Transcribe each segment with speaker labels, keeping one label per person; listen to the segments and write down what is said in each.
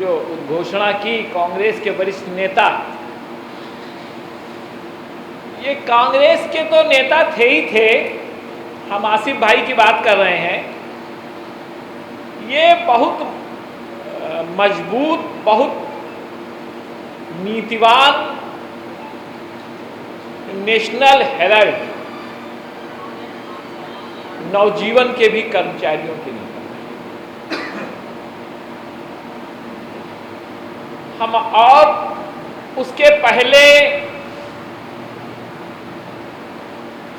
Speaker 1: जो घोषणा की कांग्रेस के वरिष्ठ नेता, ये कांग्रेस के तो नेता थे ही थे, हम आसिफ भाई की बात कर रहे हैं। ये बहुत मजबूत, बहुत नीतिवान नेशनल हेराल्ड, नवजीवन के भी कर्मचारियों के नेता। हम और उसके पहले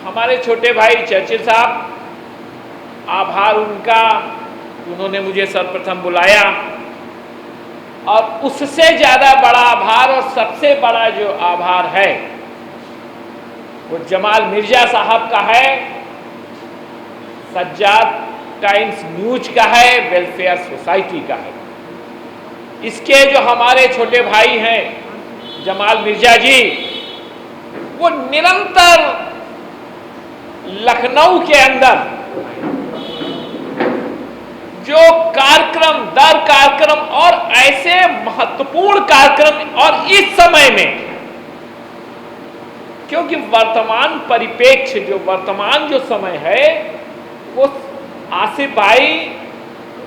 Speaker 1: हमारे छोटे भाई चर्चिल साहब, आभार उनका, उन्होंने मुझे सर्वप्रथम बुलाया। और उससे ज़्यादा बड़ा आभार और सबसे बड़ा जो आभार है वो जमाल मिर्जा साहब का है, सज्जाद टाइम्स न्यूज का है, वेलफेयर सोसाइटी का है। इसके जो हमारे छोटे भाई हैं जमाल मिर्जा जी, वो निरंतर लखनऊ के अंदर जो कार्यक्रम दर कार्यक्रम और ऐसे महत्वपूर्ण कार्यक्रम, और इस समय में, क्योंकि वर्तमान परिप्रेक्ष्य जो वर्तमान जो समय है वो आसिफ भाई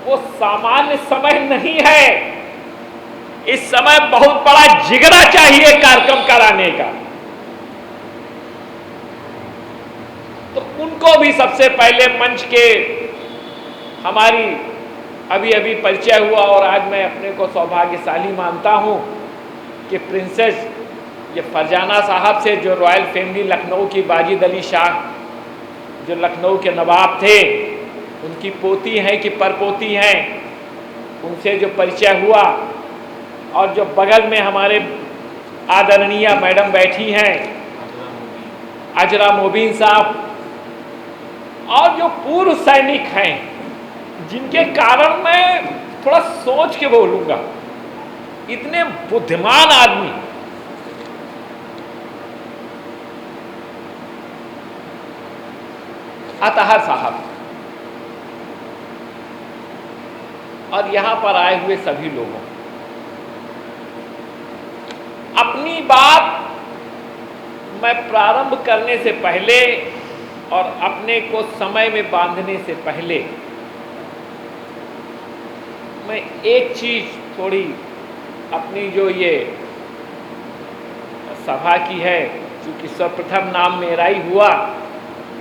Speaker 1: वो सामान्य समय नहीं है। इस समय बहुत बड़ा जिगरा चाहिए कार्यक्रम कराने का। तो उनको भी सबसे पहले मंच के, हमारी अभी अभी परिचय हुआ और आज मैं अपने को सौभाग्यशाली मानता हूं कि प्रिंसेस ये फरजाना साहब से, जो रॉयल फैमिली लखनऊ की वाजिद अली शाह जो लखनऊ के नवाब थे, उनकी पोती हैं कि परपोती हैं, उनसे जो परिचय हुआ, और जो बगल में हमारे आदरणीय मैडम बैठी हैं अजरा मोबीन साहब, और जो पूर्व सैनिक हैं जिनके कारण मैं थोड़ा सोच के बोलूंगा, इतने बुद्धिमान आदमी, अतहर साहब, और यहां पर आए हुए सभी लोगों, अपनी बात मैं प्रारंभ करने से पहले और अपने को समय में बांधने से पहले मैं एक चीज थोड़ी अपनी जो ये सभा की है, क्योंकि सर्वप्रथम नाम मेरा ही हुआ,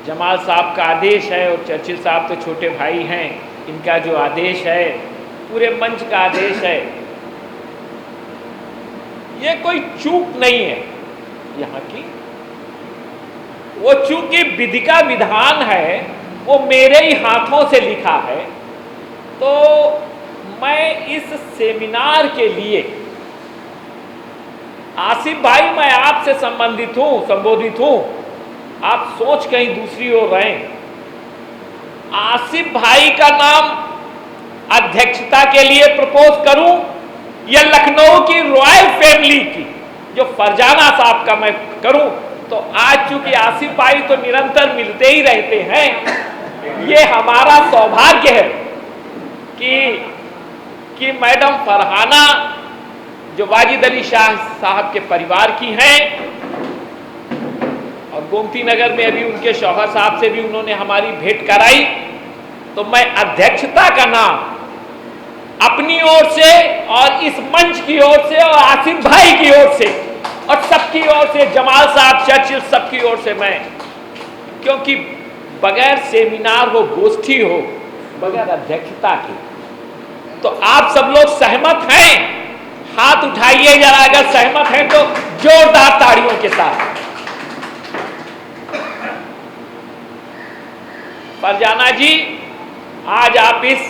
Speaker 1: जमाल साहब का आदेश है और चर्चिल साहब तो छोटे भाई हैं, इनका जो आदेश है, पूरे मंच का आदेश है, ये कोई चूक नहीं है यहाँ की। वो चूंकि विधि का विधान है, वो मेरे ही हाथों से लिखा है, तो मैं इस सेमिनार के लिए, आसिफ भाई मैं आपसे संबंधित हूं, संबोधित हूं, आप सोच कहीं दूसरी ओर रहें। आसिफ भाई का नाम अध्यक्षता के लिए प्रपोज करूं या लखनऊ की रॉयल फैमिली की जो फरजाना साहब का मैं करूं, तो आज चूंकि आसिफ भाई तो निरंतर मिलते ही रहते हैं, ये हमारा सौभाग्य है कि मैडम फरहाना जो वाजिद अली शाह साहब के परिवार की हैं, और गोमती नगर में अभी उनके शौहर साहब से भी उन्होंने हमारी भेंट कराई, तो मैं अध्यक्षता का नाम अपनी ओर से और इस मंच की ओर से और आसिफ भाई की ओर से और सबकी ओर से, जमाल साहब, चर्चिल, सबकी ओर से मैं, क्योंकि बगैर सेमिनार हो, गोष्ठी हो, बगैर अध्यक्षता के, तो आप सब लोग सहमत हैं? हाथ उठाइए जरा, अगर सहमत हैं तो जोरदार ताड़ियों के साथ। फरजाना जी, आज आप इस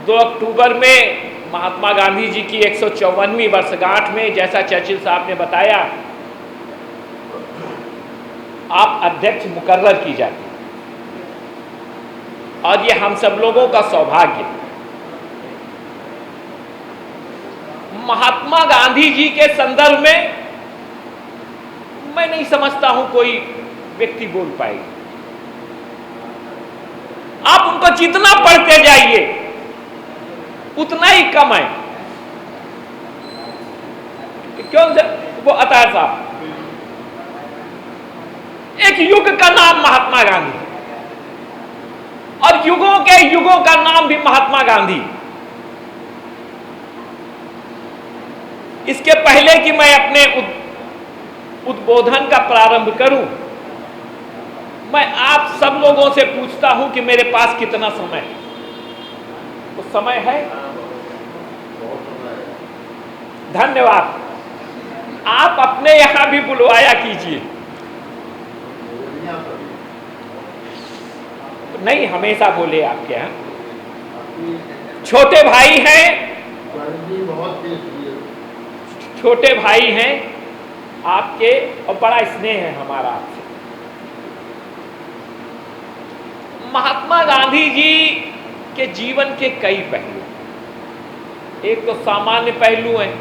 Speaker 1: 2 अक्टूबर में महात्मा गांधी जी की 154वीं वर्षगांठ में, जैसा चर्चिल साहब ने बताया, आप अध्यक्ष मुकर्रर की जाती, और ये हम सब लोगों का सौभाग्य। महात्मा गांधी जी के संदर्भ में मैं नहीं समझता हूं कोई व्यक्ति बोल पाएगा। आप उनको जितना पढ़ते जाइए उतना ही कम है। क्यों वो अतार साहब, एक युग का नाम महात्मा गांधी और युगों के युगों का नाम भी महात्मा गांधी। इसके पहले कि मैं अपने उद्बोधन का प्रारंभ करूं, मैं आप सब लोगों से पूछता हूं कि मेरे पास कितना समय है? तो समय है? धन्यवाद। आप अपने यहां भी बुलवाया कीजिए। नहीं, हमेशा बोले आपके यहां। छोटे भाई हैं, छोटे भाई हैं आपके, और बड़ा स्नेह है हमारा आपसे। महात्मा गांधी जी के जीवन के कई पहलू, एक तो सामान्य पहलू हैं,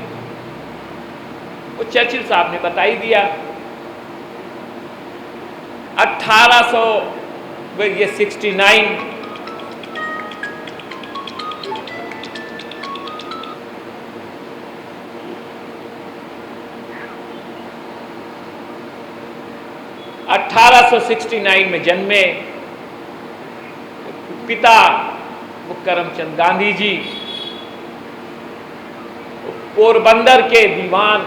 Speaker 1: वो चर्चिल साहब ने बता ही दिया। 1869 1869 में जन्मे पिता वो करमचंद गांधी जी, पोरबंदर के दीवान,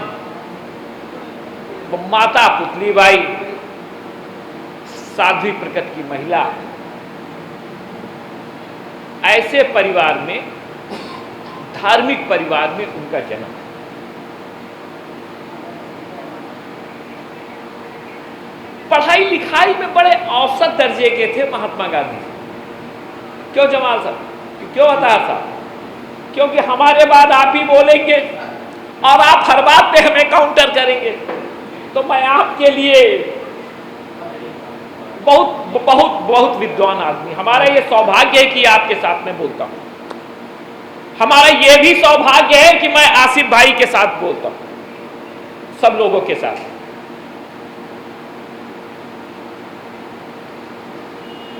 Speaker 1: वो माता पुतलीबाई, साध्वी प्रकृति की महिला। ऐसे परिवार में, धार्मिक परिवार में उनका जन्म। पढ़ाई लिखाई में बड़े औसत दर्जे के थे महात्मा गांधी। क्यों जमाल साहब, क्यों अतार साहब? क्योंकि हमारे बाद आप ही बोलेंगे और आप हर बात पे हमें काउंटर करेंगे, तो मैं आपके लिए बहुत बहुत बहुत विद्वान आदमी, हमारा ये सौभाग्य है कि आपके साथ में बोलता हूं। हमारा ये भी सौभाग्य है कि मैं आसिफ भाई के साथ बोलता हूं, सब लोगों के साथ।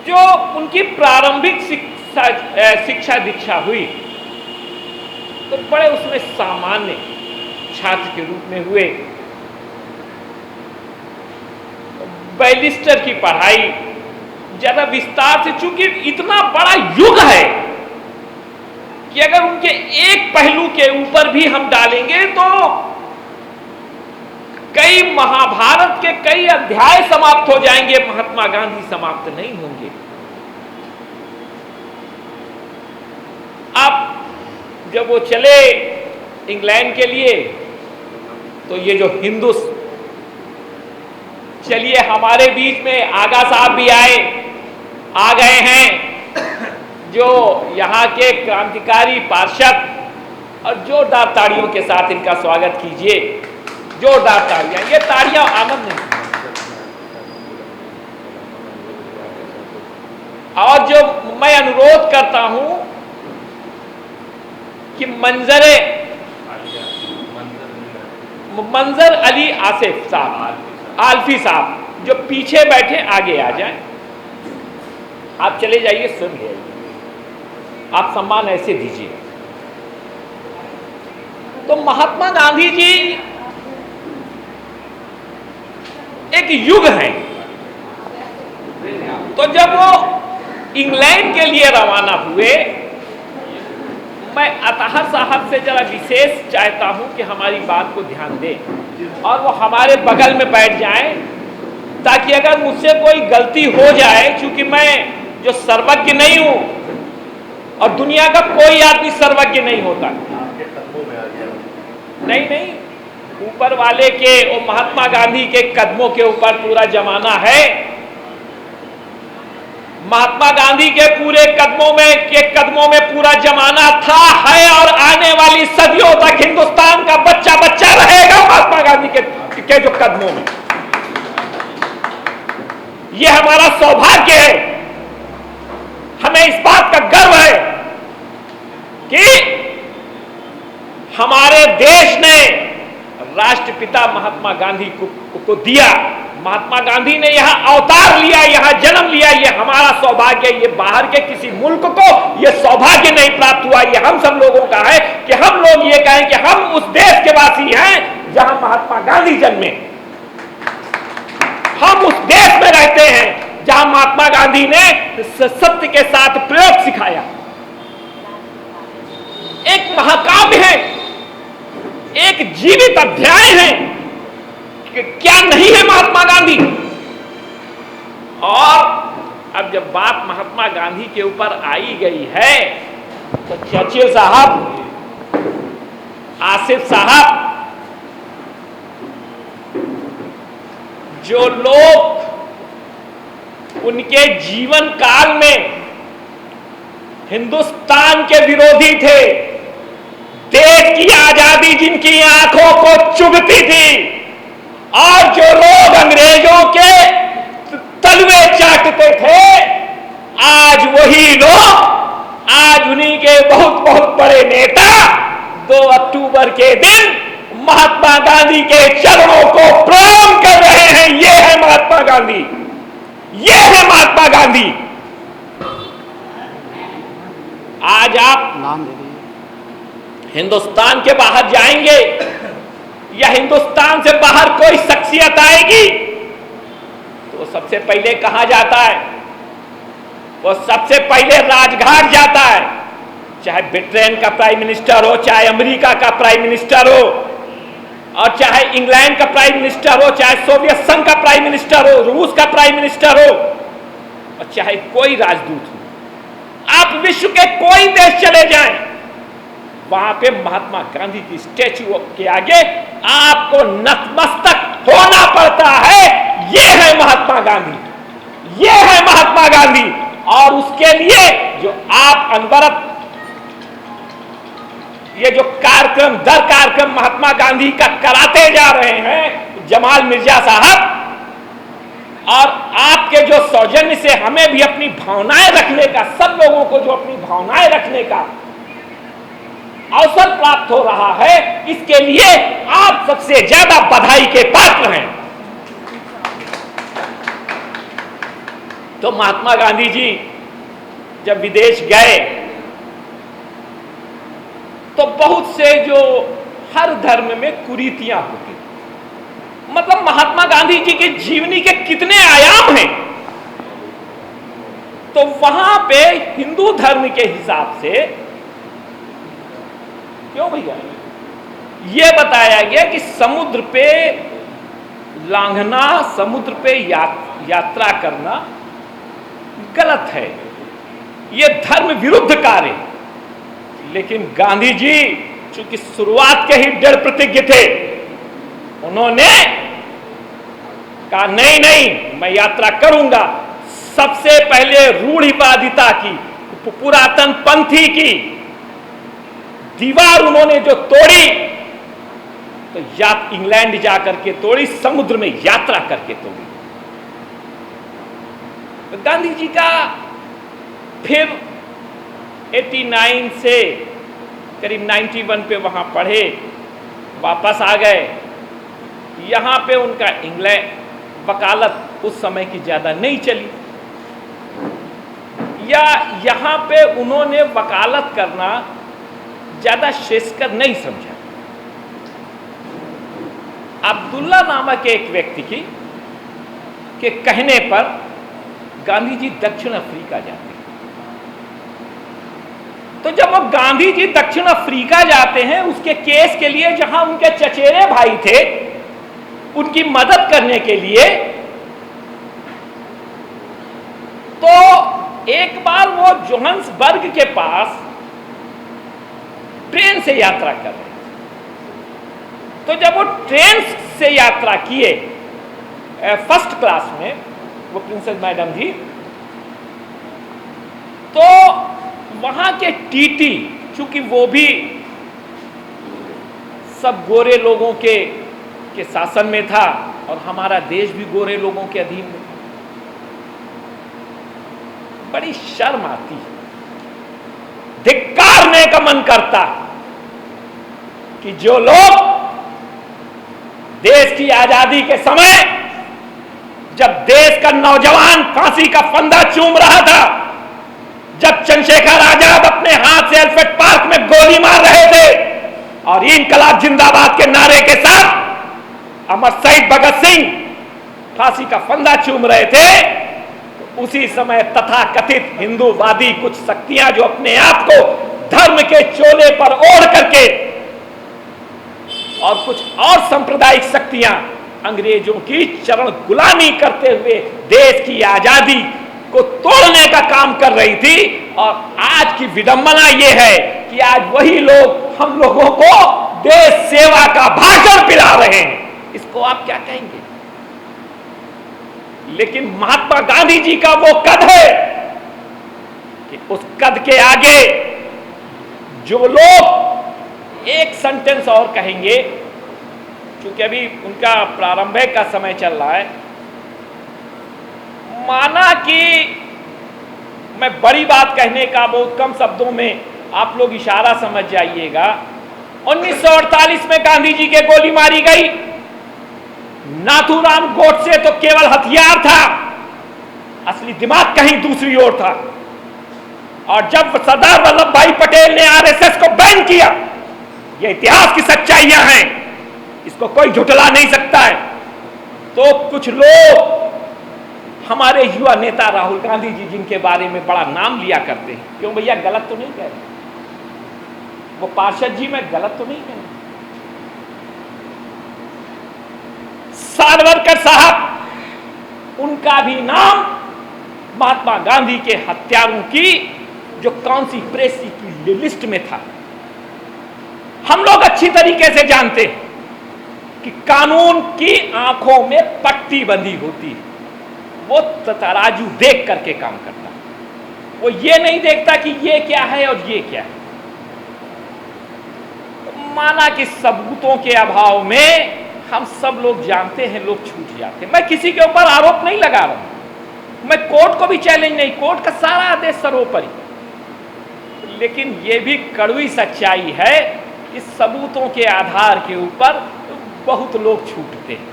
Speaker 1: जो उनकी प्रारंभिक शिक्षा दीक्षा हुई तो बड़े उसमें सामान्य छात्र के रूप में हुए। बैरिस्टर की पढ़ाई ज्यादा विस्तार से, चूंकि इतना बड़ा युग है कि अगर उनके एक पहलू के ऊपर भी हम डालेंगे तो कई महाभारत के कई अध्याय समाप्त हो जाएंगे, महात्मा गांधी समाप्त नहीं होंगे। आप जब वो चले इंग्लैंड के लिए तो ये जो हिंदू, चलिए हमारे बीच में आगा साहब भी आ गए हैं, जो यहाँ के क्रांतिकारी पार्षद, और जोरदार ताड़ियों के साथ इनका स्वागत कीजिए। जोरदार ताड़ियां, ये ताड़ियां आनंद नहीं। और जो मैं अनुरोध करता हूं कि मंजर अली आसिफ साहब, आल्फी साहब, जो पीछे बैठे आगे आ जाएं। आप चले जाइए, सुन जाइए, आप सम्मान ऐसे दीजिए। तो महात्मा गांधी जी एक युग है। तो जब वो इंग्लैंड के लिए रवाना हुए, मैं अताहर साहब से जरा विशेष चाहता हूं कि हमारी बात को ध्यान दें और वो हमारे बगल में बैठ जाएं, ताकि अगर मुझसे कोई गलती हो जाए, क्योंकि मैं जो सर्वज्ञ नहीं हूं और दुनिया का कोई आदमी सर्वज्ञ नहीं होता। नहीं, ऊपर वाले के और महात्मा गांधी के कदमों के ऊपर पूरा जमाना है। महात्मा गांधी के पूरे कदमों में पूरा जमाना था, है और आने वाली सदियों तक हिंदुस्तान का बच्चा बच्चा रहेगा महात्मा गांधी के जो कदमों में। यह हमारा सौभाग्य है, हमें इस बात का गर्व है कि हमारे देश ने राष्ट्रपिता महात्मा गांधी को दिया। महात्मा गांधी ने यहां अवतार लिया, यहां जन्म लिया। यह हमारा सौभाग्य है। ये बाहर के किसी मुल्क को यह सौभाग्य नहीं प्राप्त हुआ। यह हम सब लोगों का है कि हम लोग ये कहें कि हम उस देश के वासी हैं जहां महात्मा गांधी जन्मे। हम उस देश में रहते हैं जहां महात्मा गांधी ने सत्य के साथ प्रयोग सिखाया। एक महाकाव्य है, एक जीवित अध्याय है, क्या नहीं है महात्मा गांधी। और अब जब बात महात्मा गांधी के ऊपर आई गई है तो चर्चिल साहब, आसिफ साहब, जो लोग उनके जीवन काल में हिंदुस्तान के विरोधी थे, देश की आजादी जिनकी आंखों को चुभती थी, और जो लोग अंग्रेजों के तलवे चाटते थे, आज वही लोग, आज उन्हीं के बहुत बहुत बड़े नेता 2 अक्टूबर के दिन महात्मा गांधी के चरणों को प्रणाम कर रहे हैं। ये है महात्मा गांधी, ये है महात्मा गांधी। आज आप
Speaker 2: नाम दे दीजिए।
Speaker 1: हिंदुस्तान के बाहर जाएंगे या हिंदुस्तान से बाहर कोई शख्सियत आएगी तो सबसे पहले कहां जाता है? वो सबसे पहले राजघाट जाता है, चाहे ब्रिटेन का प्राइम मिनिस्टर हो, चाहे अमेरिका का प्राइम मिनिस्टर हो, और चाहे इंग्लैंड का प्राइम मिनिस्टर हो, चाहे सोवियत संघ का प्राइम मिनिस्टर हो, रूस का प्राइम मिनिस्टर हो, और चाहे कोई राजदूत हो। आप विश्व के कोई देश चले जाएं, वहां पे महात्मा गांधी की स्टैच्यू के आगे आपको नतमस्तक होना पड़ता है। ये है महात्मा गांधी, ये है महात्मा गांधी। और उसके लिए जो आप अनवरत ये जो कार्यक्रम दर कार्यक्रम महात्मा गांधी का कराते जा रहे हैं जमाल मिर्जा साहब, और आपके जो सौजन्य से हमें भी अपनी भावनाएं रखने का, सब लोगों को जो अपनी भावनाएं रखने का अवसर प्राप्त हो रहा है, इसके लिए आप सबसे ज्यादा बधाई के पात्र हैं। तो महात्मा गांधी जी जब विदेश गए तो बहुत से जो हर धर्म में कुरीतियां होती, मतलब महात्मा गांधी जी की जीवनी के कितने आयाम हैं। तो वहां पे हिंदू धर्म के हिसाब से क्यों भैया यह बताया गया कि समुद्र पे लांघना, समुद्र पे यात्रा करना गलत है, यह धर्म विरुद्ध कार्य। लेकिन गांधी जी चूंकि शुरुआत के ही दृढ़ प्रतिज्ञ थे, उन्होंने कहा नहीं नहीं मैं यात्रा करूंगा। सबसे पहले रूढ़िवादिता की, पुरातन पंथी की दीवार उन्होंने जो तोड़ी तो इंग्लैंड जाकर के तोड़ी, समुद्र में यात्रा करके तोड़ी। तो गांधी जी का फिर 89 से करीब 91 पे वहां पढ़े, वापस आ गए। यहां पे उनका इंग्लैंड वकालत उस समय की ज्यादा नहीं चली, या यहां पे उन्होंने वकालत करना ज्यादा श्रेष्ठकर नहीं समझा। अब्दुल्ला नामक एक व्यक्ति के कहने पर गांधी जी दक्षिण अफ्रीका जाते हैं। तो जब वो गांधी जी दक्षिण अफ्रीका जाते हैं उसके केस के लिए, जहां उनके चचेरे भाई थे उनकी मदद करने के लिए, तो एक बार वो जोहान्सबर्ग के पास ट्रेन से यात्रा कर रहे थे। तो जब वो ट्रेन से यात्रा किए फर्स्ट क्लास में, वो प्रिंसेस मैडम जी, तो वहां के टीटी, चूंकि वो भी सब गोरे लोगों के शासन में था और हमारा देश भी गोरे लोगों के अधीन में, बड़ी शर्म आती, धिक्कारने का मन करता कि जो लोग देश की आजादी के समय, जब देश का नौजवान फांसी का फंदा चूम रहा था, जब चंद्रशेखर आजाद अपने हाथ से एलिफेंट पार्क में गोली मार रहे थे और इनकलाब जिंदाबाद के नारे के साथ अमर शहीद भगत सिंह फांसी का फंदा चूम रहे थे, तो उसी समय तथाकथित हिंदूवादी कुछ शक्तियां जो अपने आप को धर्म के चोले पर ओढ़ करके और कुछ और सांप्रदायिक शक्तियां अंग्रेजों की चरण गुलामी करते हुए देश की आजादी को तोड़ने का काम कर रही थी। और आज की विडंबना यह है कि आज वही लोग हम लोगों को देश सेवा का भाषण पिला रहे हैं। इसको आप क्या कहेंगे? लेकिन महात्मा गांधी जी का वो कद है कि उस कद के आगे जो लोग एक सेंटेंस और कहेंगे, क्योंकि अभी उनका प्रारंभिक का समय चल रहा है, माना कि मैं बड़ी बात कहने का बहुत कम शब्दों में आप लोग इशारा समझ जाइएगा। 1948 में गांधी जी के गोली मारी गई। नाथूराम गोडसे तो केवल हथियार था, असली दिमाग कहीं दूसरी ओर था। और जब सरदार वल्लभ भाई पटेल ने आरएसएस को बैन किया, ये इतिहास की सच्चाइयां हैं, इसको कोई झुठला नहीं सकता है। तो कुछ लोग हमारे युवा नेता राहुल गांधी जी, जिनके बारे में बड़ा नाम लिया करते हैं, क्यों भैया गलत तो नहीं कह रहे? वो पार्षद जी मैं गलत तो नहीं कह रहा? सावरकर साहब, उनका भी नाम महात्मा गांधी के हत्यारों की जो कॉन्स्पिरेसी की लिस्ट में था। हम लोग अच्छी तरीके से जानते हैं कि कानून की आंखों में पट्टी बंधी होती है। वो तराजू देख करके काम करता है, वो ये नहीं देखता कि ये क्या है और ये क्या है। माना कि सबूतों के अभाव में हम सब लोग जानते हैं, लोग छूट जाते हैं। मैं किसी के ऊपर आरोप नहीं लगा रहा हूं, मैं कोर्ट को भी चैलेंज नहीं, कोर्ट का सारा आदेश सर्वोपरि। लेकिन यह भी कड़वी सच्चाई है कि सबूतों के आधार के ऊपर बहुत लोग छूटते हैं।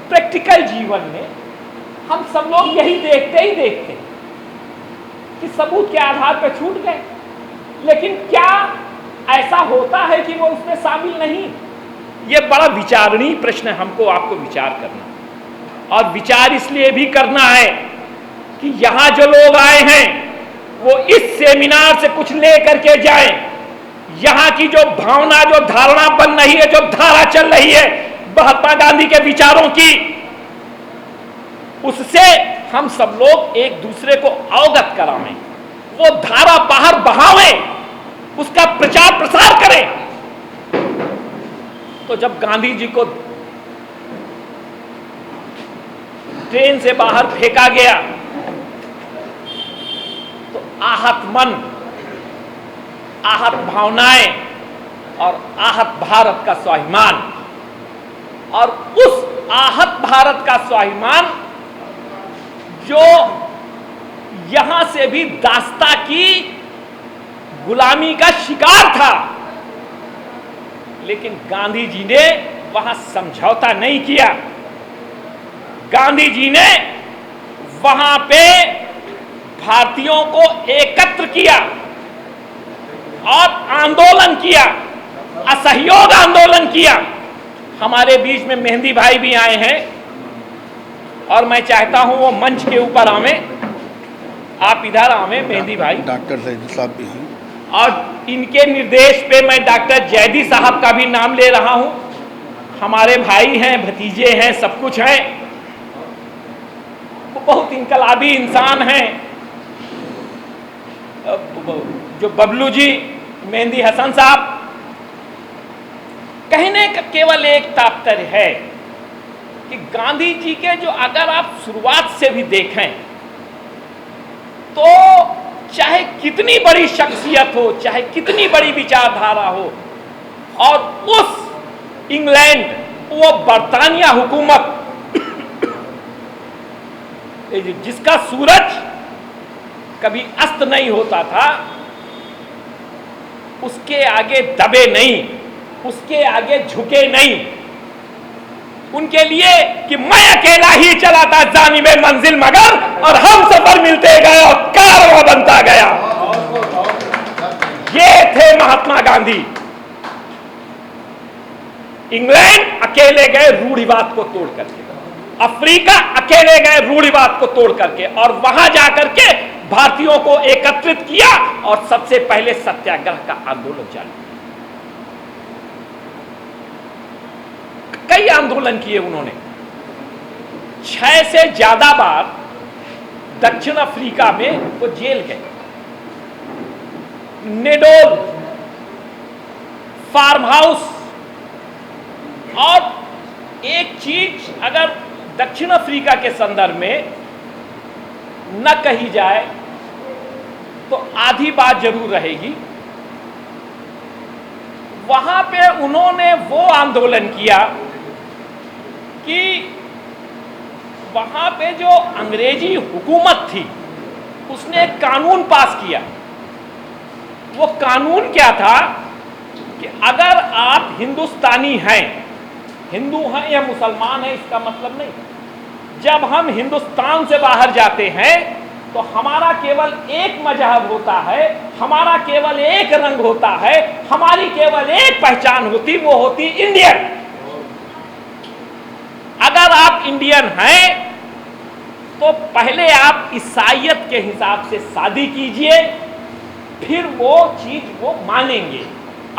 Speaker 1: प्रैक्टिकल जीवन में हम सब लोग यही देखते ही देखते हैं कि सबूत के आधार पर छूट गए, लेकिन क्या ऐसा होता है कि वो उसमें शामिल नहीं? ये बड़ा विचारणीय प्रश्न है, हमको आपको विचार करना। और विचार इसलिए भी करना है कि यहां जो लोग आए हैं वो इस सेमिनार से कुछ ले करके जाएं। यहां की जो भावना, जो धारणा बन रही है, जो धारा चल रही है महात्मा गांधी के विचारों की, उससे हम सब लोग एक दूसरे को अवगत कराएं, वो धारा बाहर बहावें, उसका प्रचार प्रसार करें। तो जब गांधी जी को ट्रेन से बाहर फेंका गया तो आहत मन, आहत भावनाएं और आहत भारत का स्वाभिमान, और उस आहत भारत का स्वाभिमान जो यहां से भी दास्ता की गुलामी का शिकार था, लेकिन गांधी जी ने वहां समझौता नहीं किया। गांधी जी ने वहां पे भारतीयों को एकत्र किया और आंदोलन किया, असहयोग आंदोलन किया। हमारे बीच में मेहंदी भाई भी आए हैं और मैं चाहता हूं वो मंच के ऊपर आवे। आप इधर आवे मेहंदी भाई।
Speaker 2: डॉक्टर जैदी साहब भी हैं
Speaker 1: और इनके निर्देश पे मैं डॉक्टर जैदी साहब का भी नाम ले रहा हूं। हमारे भाई हैं, भतीजे हैं, सब कुछ हैं। वो बहुत इनकलाबी इंसान हैं। जो बबलू जी, मेहंदी हसन साहब, कहने का केवल एक तात्पर्य है कि गांधी जी के जो अगर आप शुरुआत से भी देखें तो चाहे कितनी बड़ी शख्सियत हो, चाहे कितनी बड़ी विचारधारा हो, और उस इंग्लैंड, वो बरतानिया हुकूमत जिसका सूरज कभी अस्त नहीं होता था, उसके आगे दबे नहीं, उसके आगे झुके नहीं। उनके लिए कि मैं अकेला ही चला था जानिबे मंजिल मगर, और हम सफर मिलते गए और कारवां बनता गया। ये थे महात्मा गांधी। इंग्लैंड अकेले गए रूढ़िवाद को तोड़ करके, अफ्रीका अकेले गए रूढ़िवाद को तोड़ करके, और वहां जाकर के भारतीयों को एकत्रित किया और सबसे पहले सत्याग्रह का आंदोलन चालू किया। कई आंदोलन किए उन्होंने, 6 से ज्यादा बार दक्षिण अफ्रीका में वो जेल गए। नेडोल, फार्म हाउस, और एक चीज अगर दक्षिण अफ्रीका के संदर्भ में न कही जाए तो आधी बात जरूर रहेगी। वहां पे उन्होंने वो आंदोलन किया कि वहां पे जो अंग्रेजी हुकूमत थी उसने एक कानून पास किया। वो कानून क्या था कि अगर आप हिंदुस्तानी हैं, हिंदू हैं या मुसलमान हैं इसका मतलब नहीं, जब हम हिंदुस्तान से बाहर जाते हैं तो हमारा केवल एक मजहब होता है, हमारा केवल एक रंग होता है, हमारी केवल एक पहचान होती, वो होती इंडियन। अगर आप इंडियन हैं तो पहले आप ईसाईयत के हिसाब से शादी कीजिए, फिर वो चीज वो मानेंगे,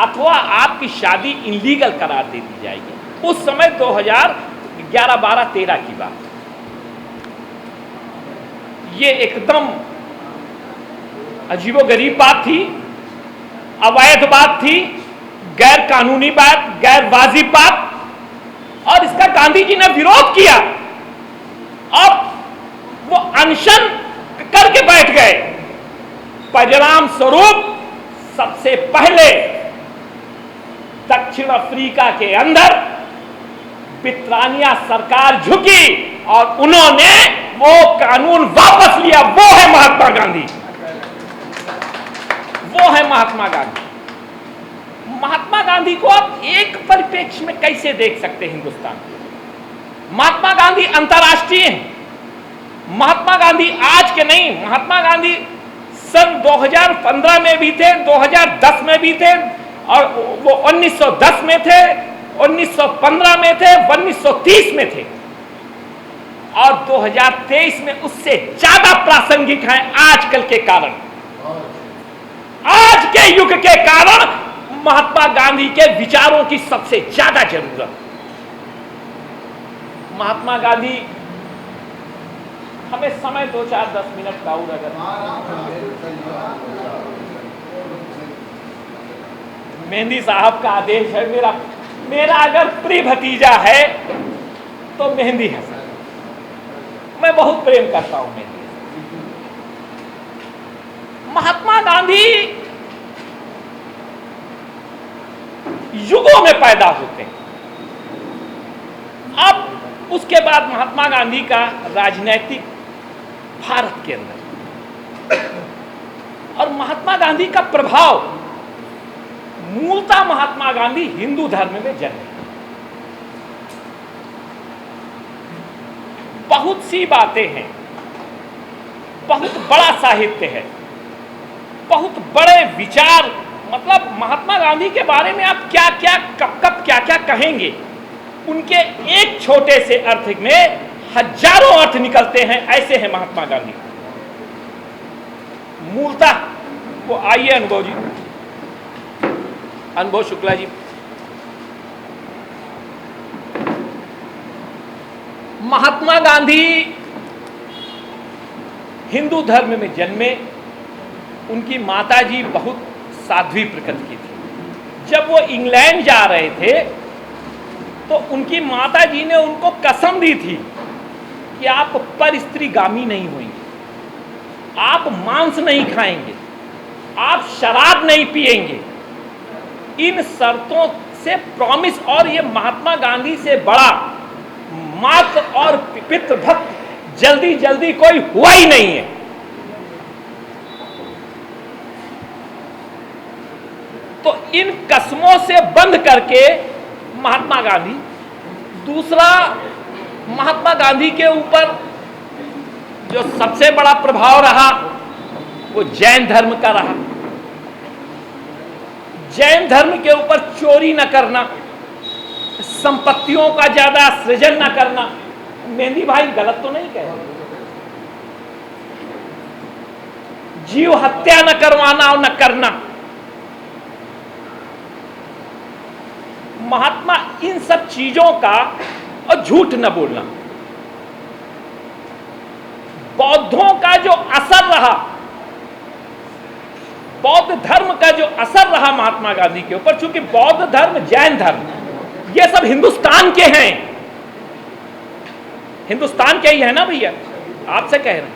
Speaker 1: अथवा आपकी शादी इलीगल करार दे दी जाएगी। उस समय 2011, 12, 13 की बात। ये एकदम अजीबोगरीब बात थी, अवैध बात थी, गैर कानूनी बात, गैर वाजिब बात, और इसका गांधी जी ने विरोध किया और वो अनशन करके बैठ गए। परिणाम स्वरूप सबसे पहले दक्षिण अफ्रीका के अंदर बित्रानिया सरकार झुकी और उन्होंने वो कानून वापस लिया। वो है महात्मा गांधी, वो है महात्मा गांधी। महात्मा गांधी को आप एक परिप्रेक्ष्य में कैसे देख सकते हैं हिंदुस्तान? महात्मा गांधी अंतर्राष्ट्रीय हैं। महात्मा गांधी आज के नहीं, महात्मा गांधी सन 2015 में भी थे, 2010 में भी थे, और वो 1910 में थे, 1915 में थे, 1930 में थे, और 2023 में उससे ज्यादा प्रासंगिक हैं आजकल के कारण। आज के युग के कारण महात्मा गांधी के विचारों की सबसे ज्यादा जरूरत। महात्मा गांधी, हमें समय 2, 4, 10 मिनट का और अगर मेहंदी साहब का आदेश है, मेरा अगर प्रिय भतीजा है तो मेहंदी है। मैं बहुत प्रेम करता हूं मेहंदी। महात्मा गांधी युगों में पैदा होते हैं। अब उसके बाद महात्मा गांधी का राजनीतिक भारत के अंदर, और महात्मा गांधी का प्रभाव, मूलतः महात्मा गांधी हिंदू धर्म में जन्मे। बहुत सी बातें हैं, बहुत बड़ा साहित्य है, बहुत बड़े विचार, मतलब महात्मा गांधी के बारे में आप क्या क्या कब कब क्या क्या कहेंगे, उनके एक छोटे से अर्थ में हजारों अर्थ निकलते हैं। ऐसे हैं महात्मा गांधी मूलतः। वो आइए अनुभव जी, अनुभव शुक्ला जी। महात्मा गांधी हिंदू धर्म में जन्मे। उनकी माताजी बहुत साध्वी प्रकृति की थी। जब वो इंग्लैंड जा रहे थे तो उनकी माताजी ने उनको कसम दी थी कि आप परस्त्रीगामी नहीं होंगे, आप मांस नहीं खाएंगे, आप शराब नहीं पिएंगे। इन शर्तों से प्रॉमिस, और ये महात्मा गांधी से बड़ा मातृ और पितृभक्त जल्दी जल्दी कोई हुआ ही नहीं है। तो इन कस्मों से बंध करके महात्मा गांधी, दूसरा महात्मा गांधी के ऊपर जो सबसे बड़ा प्रभाव रहा वो जैन धर्म का रहा। जैन धर्म के ऊपर चोरी न करना, संपत्तियों का ज्यादा सृजन न करना। मेहंदी भाई गलत तो नहीं कह रहे। जीव हत्या न करवाना और न करना। महात्मा इन सब चीजों का, और झूठ न बोलना, बौद्धों का जो असर रहा, बौद्ध धर्म का जो असर रहा महात्मा गांधी के ऊपर, चूंकि बौद्ध धर्म, जैन धर्म, ये सब हिंदुस्तान के हैं, हिंदुस्तान के ही है ना भैया, आपसे कह रहे हैं।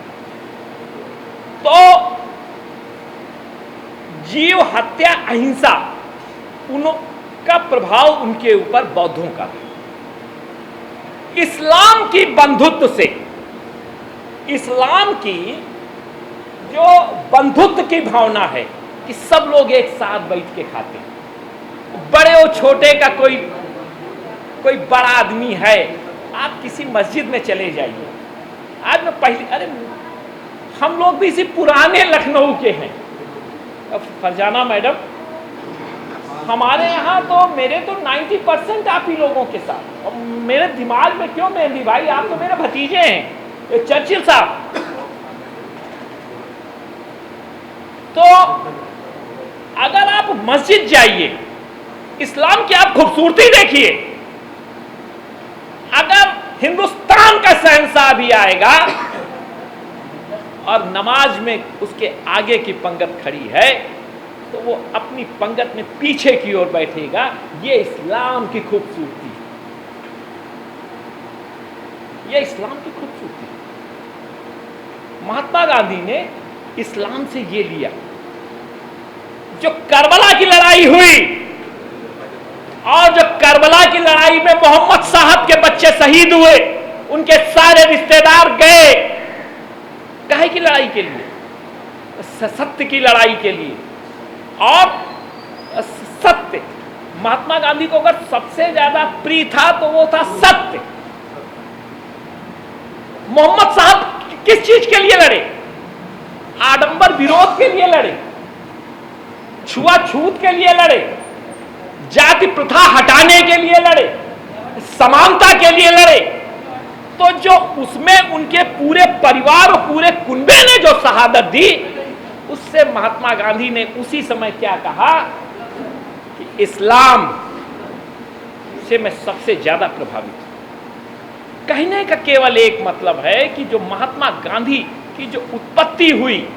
Speaker 1: तो जीव हत्या, अहिंसा, उनका प्रभाव उनके ऊपर बौद्धों का। इस्लाम की बंधुत्व से, इस्लाम की जो बंधुत्व की भावना है कि सब लोग एक साथ बैठ के खाते हैं, बड़े और छोटे का कोई बड़ा आदमी है, आप किसी मस्जिद में चले जाइए। आज मैं अरे हम लोग भी इसी पुराने लखनऊ के हैं। फरजाना मैडम, हमारे यहाँ तो मेरे तो 90% आप ही लोगों के साथ, और मेरे दिमाग में क्यों मेहंदी भाई, आप तो मेरे भतीजे हैं, चर्चिल साहब। तो अगर आप मस्जिद जाइए, इस्लाम की आप खूबसूरती देखिए। अगर हिंदुस्तान का शहंशाह भी आएगा और नमाज में उसके आगे की पंगत खड़ी है, तो वो अपनी पंगत में पीछे की ओर बैठेगा। ये इस्लाम की खूबसूरती, ये इस्लाम की खूबसूरती। महात्मा गांधी ने इस्लाम से ये लिया। जो करबला की लड़ाई हुई, और जो करबला की लड़ाई में मोहम्मद साहब के बच्चे शहीद हुए, उनके सारे रिश्तेदार गए, काहे की लड़ाई के लिए? सत्य की लड़ाई के लिए। और सत्य, महात्मा गांधी को अगर सबसे ज्यादा प्रिय था तो वो था सत्य। मोहम्मद साहब किस चीज के लिए लड़े? आडंबर विरोध के लिए लड़े, छुआछूत के लिए लड़े, जाति प्रथा हटाने के लिए लड़े, समानता के लिए लड़े। तो जो उसमें उनके पूरे परिवार और पूरे कुनबे ने जो शहादत दी, उससे महात्मा गांधी ने उसी समय क्या कहा कि इस्लाम से मैं सबसे ज्यादा प्रभावित हूं। कहने का केवल एक मतलब है कि जो महात्मा गांधी की जो उत्पत्ति हुई,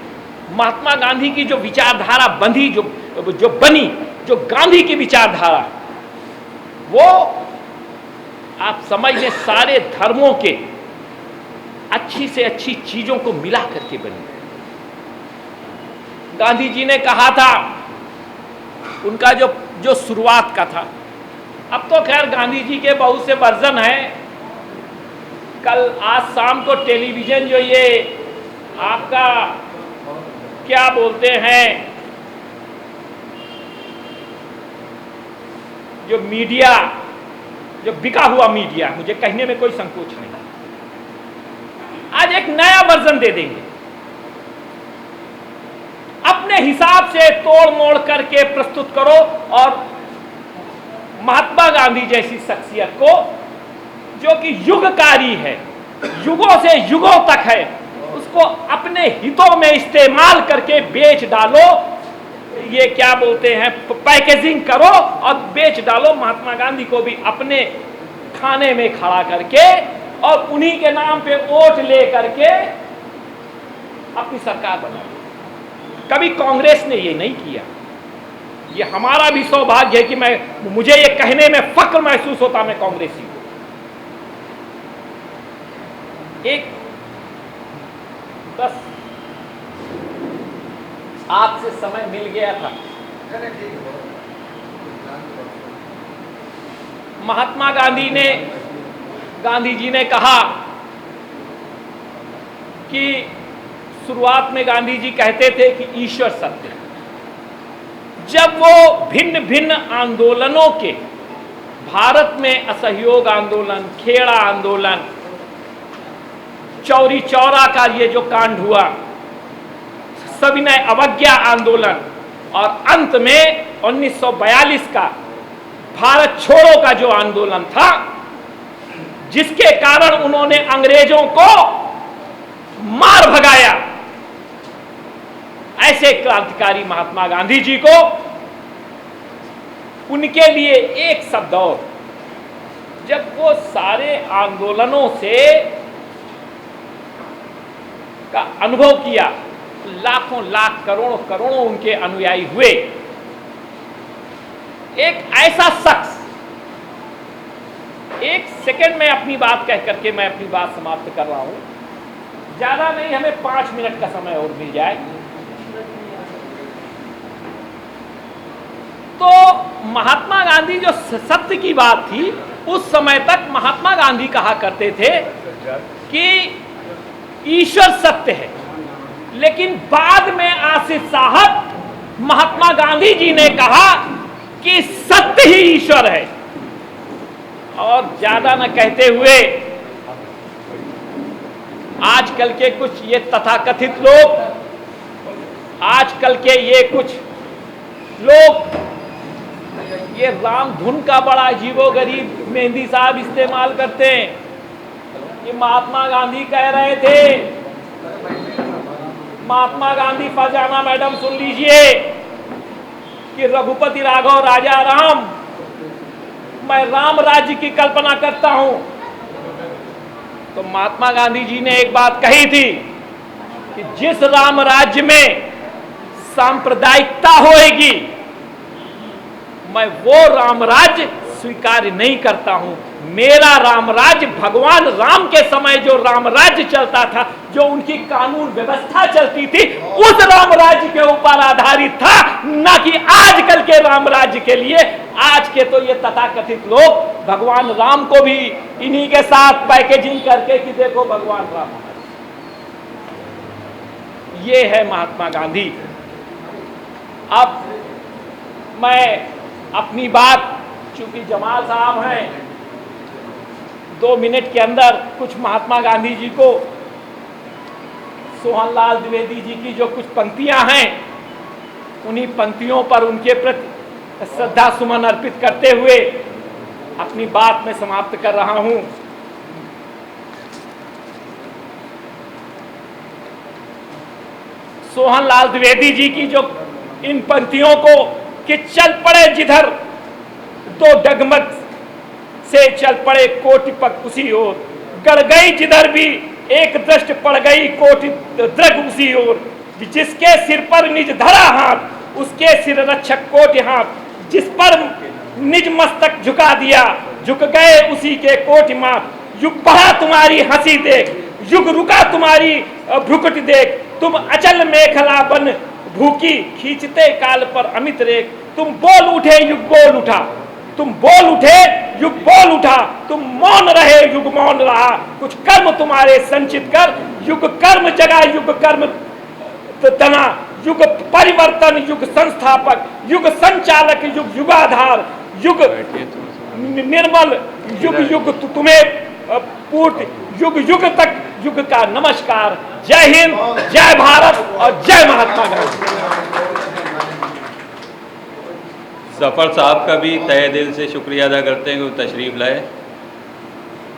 Speaker 1: महात्मा गांधी की जो विचारधारा बंधी, जो बनी, जो गांधी की विचारधारा, वो आप समझ लें सारे धर्मों के अच्छी से अच्छी चीजों को मिला करके बनी। गांधी जी ने कहा था, उनका जो शुरुआत का था, अब तो खैर गांधी जी के बहुत से वर्जन हैं। कल आज शाम को टेलीविजन जो ये आपका क्या बोलते हैं, जो मीडिया, जो बिका हुआ मीडिया, मुझे कहने में कोई संकोच नहीं, आज एक नया वर्जन दे देंगे, अपने हिसाब से तोड़ मोड़ करके प्रस्तुत करो, और महात्मा गांधी जैसी शख्सियत को, जो कि युगकारी है, युगों से युगों तक है, उसको अपने हितों में इस्तेमाल करके बेच डालो। ये क्या बोलते हैं, पैकेजिंग करो और बेच डालो। महात्मा गांधी को भी अपने खाने में खड़ा करके और उन्हीं के नाम पे वोट ले करके अपनी सरकार बना। कभी कांग्रेस ने ये नहीं किया। ये हमारा भी सौभाग्य है कि मुझे ये कहने में फक्र महसूस होता मैं कांग्रेसी हूं। एक बस आपसे समय मिल गया था। महात्मा गांधी जी ने कहा कि शुरुआत में गांधी जी कहते थे कि ईश्वर सत्य है। जब वो भिन्न भिन्न आंदोलनों के, भारत में असहयोग आंदोलन, खेड़ा आंदोलन, चौरी चौरा का ये जो कांड हुआ, सविनय अवज्ञा आंदोलन, और अंत में 1942 का भारत छोड़ो का जो आंदोलन था, जिसके कारण उन्होंने अंग्रेजों को मार भगाया, ऐसे क्रांतिकारी महात्मा गांधी जी को, उनके लिए एक शब्द और, जब वो सारे आंदोलनों से का अनुभव किया, लाखों लाख करोड़ों करोड़ों उनके अनुयायी हुए, एक ऐसा शख्स, एक सेकंड में अपनी बात कह करके मैं अपनी बात समाप्त कर रहा हूं, ज्यादा नहीं, हमें 5 मिनट का समय और मिल जाए तो महात्मा गांधी जो सत्य की बात थी, उस समय तक महात्मा गांधी कहा करते थे कि ईश्वर सत्य है, लेकिन बाद में आसिफ साहब महात्मा गांधी जी ने कहा कि सत्य ही ईश्वर है। और ज्यादा न कहते हुए आजकल के कुछ ये तथाकथित लोग, आजकल के ये कुछ लोग ये राम धुन का बड़ा अजीबोगरीब मेहंदी साहब इस्तेमाल करते हैं। ये महात्मा गांधी कह रहे थे, महात्मा गांधी फरजाना मैडम सुन लीजिए कि रघुपति राघव राजा राम, मैं राम राज्य की कल्पना करता हूं। तो महात्मा गांधी जी ने एक बात कही थी कि जिस राम राज्य में सांप्रदायिकता होएगी, मैं वो राम राज्य स्वीकार नहीं करता हूं। मेरा राम राज्य भगवान राम के समय जो राम राज्य चलता था, जो उनकी कानून व्यवस्था चलती थी, उस राम राज्य के ऊपर आधारित था, न कि आजकल के राम राज्य के लिए। आज के तो ये तथाकथित लोग भगवान राम को भी इन्हीं के साथ पैकेजिंग करके कि देखो भगवान राम, ये है महात्मा गांधी। अब मैं अपनी बात, चूंकि जमाल साहब हैं, 2 मिनट के अंदर कुछ महात्मा गांधी जी को, सोहनलाल द्विवेदी जी की जो कुछ पंक्तियां हैं, उन्हीं पंक्तियों पर उनके प्रति श्रद्धा सुमन अर्पित करते हुए अपनी बात में समाप्त कर रहा हूं। सोहनलाल द्विवेदी जी की जो इन पंक्तियों को कि चल पड़े जिधर दो डगमग से चल पड़े कोटि पग उसी ओर, गड़ गई जिधर भी एक दृष्ट पड़ गई कोटि द्रग उसी ओर, जिसके सिर पर निज धरा हाथ उसके सिर रक्षक कोटि हाथ, जिस पर निज मस्तक झुका दिया झुक गए उसी के कोटि माथ। युग बढ़ा तुम्हारी हंसी देख, युग रुका तुम्हारी भ्रुकुट देख, तुम अचल मेखला बन भूखी खींचते काल पर अमित रेख। तुम बोल उठे युग बोल उठा, तुम बोल उठे युग बोल उठा, तुम मौन रहे युग मौन रहा। कुछ कर्म तुम्हारे संचित कर, युग कर्म जगा युग कर्म तना, युग परिवर्तन युग संस्थापक, युग संचालक युग युगाधार, युग निर्मल युग युग तुम्हें पूर्ति, युग युग तक युग का नमस्कार। जय हिंद, जय भारत और जय महात्मा गांधी।
Speaker 3: जफर साहब का भी तहे दिल से शुक्रिया अदा करते हैं कि वो तशरीफ लाए।